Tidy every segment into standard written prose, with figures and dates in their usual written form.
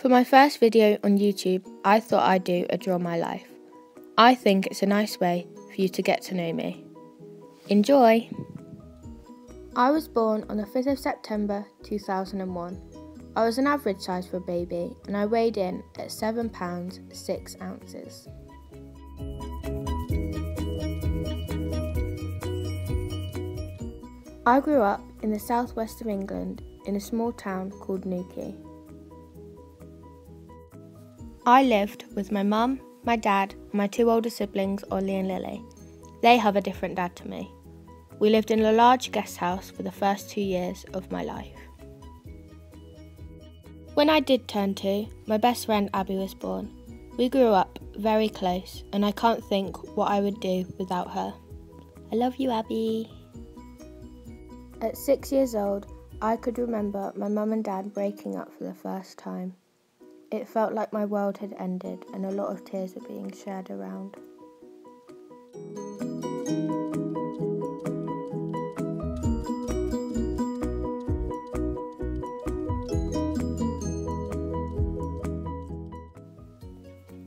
For my first video on YouTube, I thought I'd do a Draw My Life. I think it's a nice way for you to get to know me. Enjoy! I was born on the 5th of September 2001. I was an average size for a baby and I weighed in at £7 6 ounces. I grew up in the southwest of England in a small town called ena.unique. I lived with my mum, my dad and my two older siblings, Ollie and Lily. They have a different dad to me. We lived in a large guest house for the first 2 years of my life. When I did turn 2, my best friend Abby was born. We grew up very close and I can't think what I would do without her. I love you, Abby. At 6 years old, I could remember my mum and dad breaking up for the first time. It felt like my world had ended and a lot of tears were being shed around.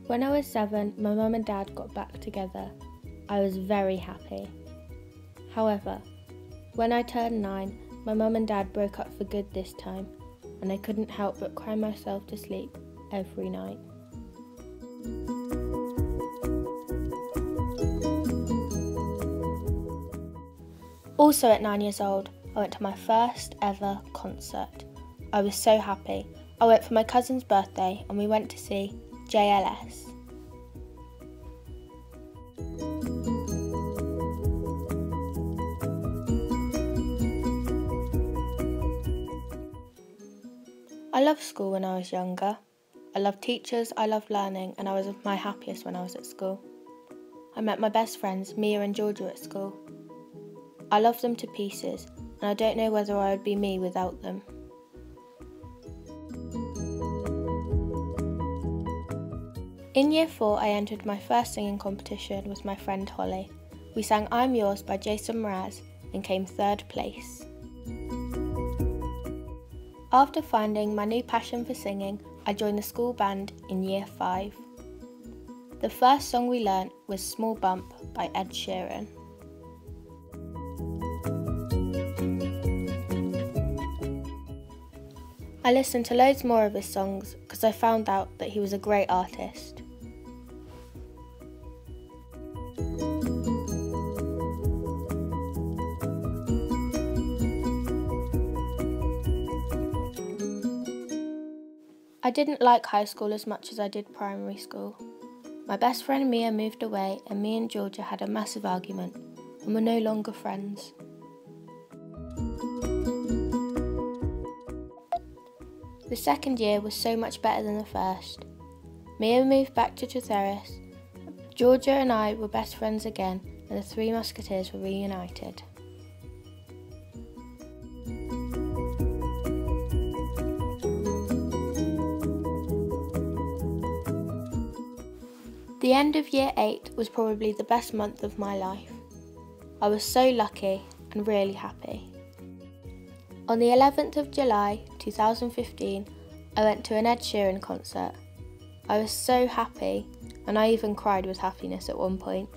When I was 7, my mum and dad got back together. I was very happy. However, when I turned 9, my mum and dad broke up for good this time, and I couldn't help but cry myself to sleep every night. Also at 9 years old, I went to my first ever concert. I was so happy. I went for my cousin's birthday and we went to see JLS. I loved school when I was younger. I loved teachers, I loved learning, and I was at my happiest when I was at school. I met my best friends, Mia and Georgia, at school. I loved them to pieces, and I don't know whether I would be me without them. In year 4, I entered my first singing competition with my friend Holly. We sang I'm Yours by Jason Mraz and came 3rd place. After finding my new passion for singing, I joined the school band in year 5. The first song we learnt was Small Bump by Ed Sheeran. I listened to loads more of his songs because I found out that he was a great artist. I didn't like high school as much as I did primary school. My best friend Mia moved away and me and Georgia had a massive argument and were no longer friends. The second year was so much better than the first. Mia moved back to Tretheris, Georgia and I were best friends again and the Three Musketeers were reunited. The end of year 8 was probably the best month of my life. I was so lucky and really happy. On the 11th of July 2015, I went to an Ed Sheeran concert. I was so happy and I even cried with happiness at one point.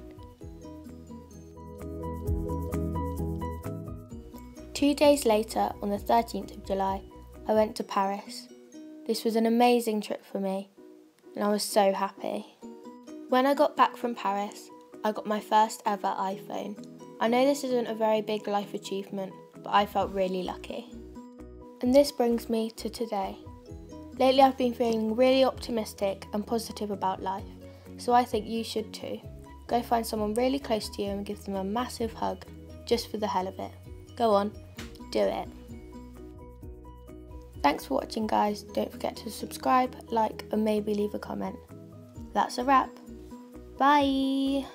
2 days later, on the 13th of July, I went to Paris. This was an amazing trip for me and I was so happy. When I got back from Paris, I got my first ever iPhone. I know this isn't a very big life achievement, but I felt really lucky. And this brings me to today. Lately I've been feeling really optimistic and positive about life, so I think you should too. Go find someone really close to you and give them a massive hug, just for the hell of it. Go on, do it. Thanks for watching guys, don't forget to subscribe, like and maybe leave a comment. That's a wrap. Bye!